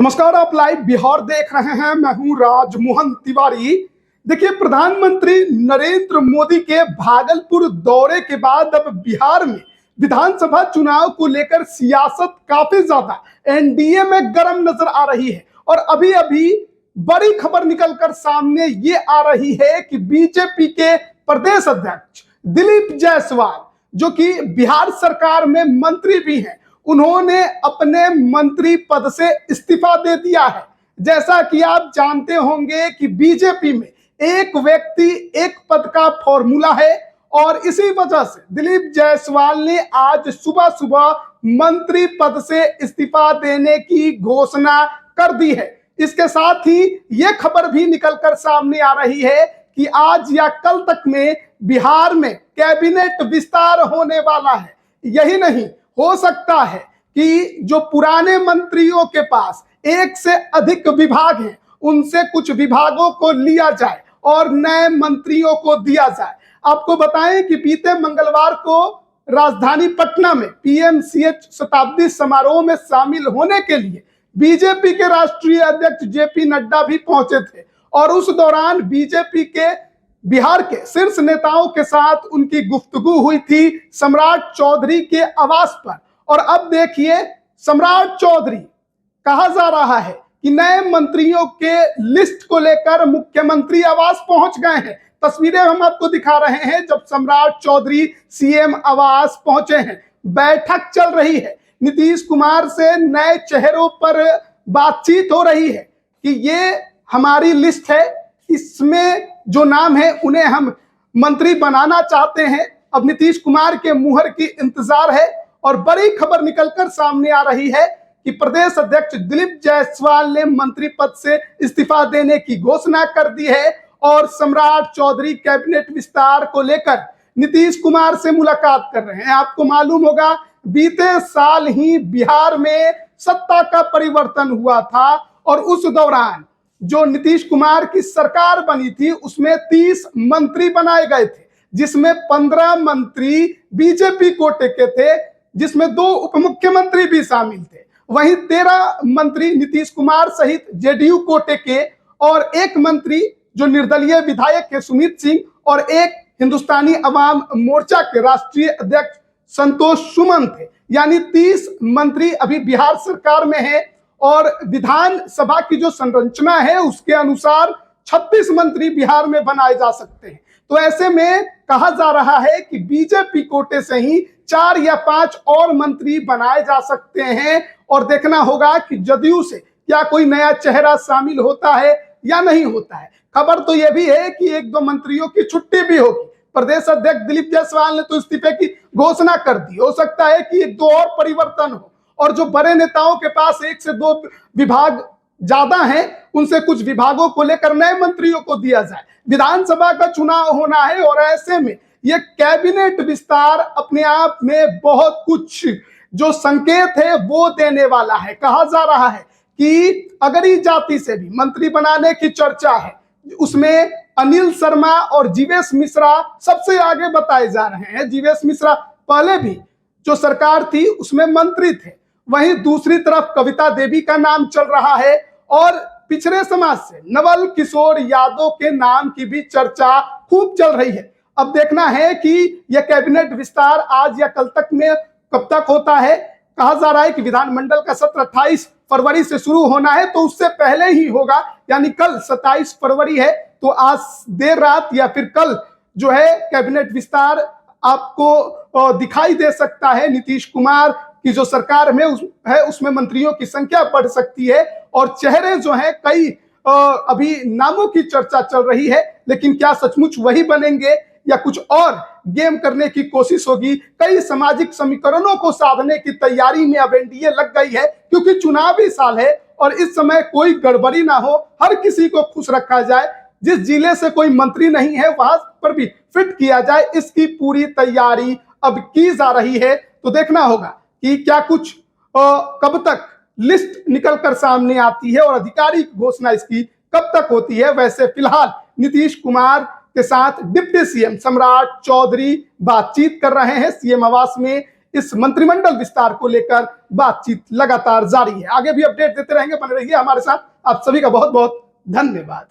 नमस्कार, आप लाइव बिहार देख रहे हैं। मैं हूं राजमोहन तिवारी। देखिए, प्रधानमंत्री नरेंद्र मोदी के भागलपुर दौरे के बाद अब बिहार में विधानसभा चुनाव को लेकर सियासत काफी ज्यादा एनडीए में गर्म नजर आ रही है। और अभी अभी बड़ी खबर निकलकर सामने ये आ रही है कि बीजेपी के प्रदेश अध्यक्ष दिलीप जायसवाल, जो कि बिहार सरकार में मंत्री भी हैं, उन्होंने अपने मंत्री पद से इस्तीफा दे दिया है। जैसा कि आप जानते होंगे कि बीजेपी में एक व्यक्ति एक पद का फॉर्मूला है और इसी वजह से दिलीप जायसवाल ने आज सुबह सुबह मंत्री पद से इस्तीफा देने की घोषणा कर दी है। इसके साथ ही यह खबर भी निकलकर सामने आ रही है कि आज या कल तक में बिहार में कैबिनेट विस्तार होने वाला है। यही नहीं, हो सकता है कि जो पुराने मंत्रियों के पास एक से अधिक विभाग हैं, उनसे कुछ विभागों को लिया जाए और नए मंत्रियों को दिया जाए। आपको बताएं कि बीते मंगलवार को राजधानी पटना में पीएमसीएच शताब्दी समारोह में शामिल होने के लिए बीजेपी के राष्ट्रीय अध्यक्ष जेपी नड्डा भी पहुंचे थे और उस दौरान बीजेपी के बिहार के शीर्ष नेताओं के साथ उनकी गुफ्तगू हुई थी सम्राट चौधरी के आवास पर। और अब देखिए, सम्राट चौधरी, कहा जा रहा है कि नए मंत्रियों के लिस्ट को लेकर मुख्यमंत्री आवास पहुंच गए हैं। तस्वीरें हम आपको दिखा रहे हैं जब सम्राट चौधरी सीएम आवास पहुंचे हैं। बैठक चल रही है, नीतीश कुमार से नए चेहरों पर बातचीत हो रही है कि ये हमारी लिस्ट है, इसमें जो नाम है उन्हें हम मंत्री बनाना चाहते हैं। अब नीतीश कुमार के मुहर की इंतजार है और बड़ी खबर निकलकर सामने आ रही है कि प्रदेश अध्यक्ष दिलीप जायसवाल ने मंत्री पद से इस्तीफा देने की घोषणा कर दी है और सम्राट चौधरी कैबिनेट विस्तार को लेकर नीतीश कुमार से मुलाकात कर रहे हैं। आपको मालूम होगा, बीते साल ही बिहार में सत्ता का परिवर्तन हुआ था और उस दौरान जो नीतीश कुमार की सरकार बनी थी उसमें 30 मंत्री बनाए गए थे, जिसमें 15 मंत्री बीजेपी कोटे के थे, जिसमें 2 उप मुख्यमंत्री भी शामिल थे। वहीं 13 मंत्री नीतीश कुमार सहित जेडीयू कोटे के और 1 मंत्री जो निर्दलीय विधायक है सुमित सिंह और 1 हिंदुस्तानी अवाम मोर्चा के राष्ट्रीय अध्यक्ष संतोष सुमन थे। यानी 30 मंत्री अभी बिहार सरकार में है और विधानसभा की जो संरचना है उसके अनुसार 36 मंत्री बिहार में बनाए जा सकते हैं। तो ऐसे में कहा जा रहा है कि बीजेपी कोटे से ही 4 या 5 और मंत्री बनाए जा सकते हैं और देखना होगा कि जदयू से क्या कोई नया चेहरा शामिल होता है या नहीं होता है। खबर तो यह भी है कि 1-2 मंत्रियों की छुट्टी भी होगी। प्रदेश अध्यक्ष दिलीप जायसवाल ने तो इस्तीफे की घोषणा कर दी। हो सकता है कि 1-2 और परिवर्तन हो और जो बड़े नेताओं के पास 1 से 2 विभाग ज्यादा हैं, उनसे कुछ विभागों को लेकर नए मंत्रियों को दिया जाए। विधानसभा का चुनाव होना है और ऐसे में यह कैबिनेट विस्तार अपने आप में बहुत कुछ जो संकेत है वो देने वाला है। कहा जा रहा है कि अगरी जाति से भी मंत्री बनाने की चर्चा है, उसमें अनिल शर्मा और जीवेश मिश्रा सबसे आगे बताए जा रहे हैं। जीवेश मिश्रा पहले भी जो सरकार थी उसमें मंत्री थे। वहीं दूसरी तरफ कविता देवी का नाम चल रहा है और पिछड़े समाज से नवल किशोर यादव के नाम की भी चर्चा खूब चल रही है। अब देखना है कि यह कैबिनेट विस्तार आज या कल तक में कब तक होता है। कहा जा रहा है कि विधानमंडल का सत्र 28 फरवरी से शुरू होना है, तो उससे पहले ही होगा, यानी कल 27 फरवरी है, तो आज देर रात या फिर कल जो है कैबिनेट विस्तार आपको दिखाई दे सकता है। नीतीश कुमार की जो सरकार में है उसमें मंत्रियों की संख्या बढ़ सकती है और चेहरे जो हैं कई अभी नामों की चर्चा चल रही है, लेकिन क्या सचमुच वही बनेंगे या कुछ और गेम करने की कोशिश होगी। कई सामाजिक समीकरणों को साधने की तैयारी में अब एनडीए लग गई है, क्योंकि चुनावी साल है और इस समय कोई गड़बड़ी ना हो, हर किसी को खुश रखा जाए। जिस जिले से कोई मंत्री नहीं है वहां पर भी फिट किया जाए, इसकी पूरी तैयारी अब की जा रही है। तो देखना होगा कि क्या कुछ कब तक लिस्ट निकलकर सामने आती है और आधिकारिक घोषणा इसकी कब तक होती है। वैसे फिलहाल नीतीश कुमार के साथ डिप्टी सीएम सम्राट चौधरी बातचीत कर रहे हैं सीएम आवास में इस मंत्रिमंडल विस्तार को लेकर। बातचीत लगातार जारी है। आगे भी अपडेट देते रहेंगे, बने रहिए हमारे साथ। आप सभी का बहुत बहुत धन्यवाद।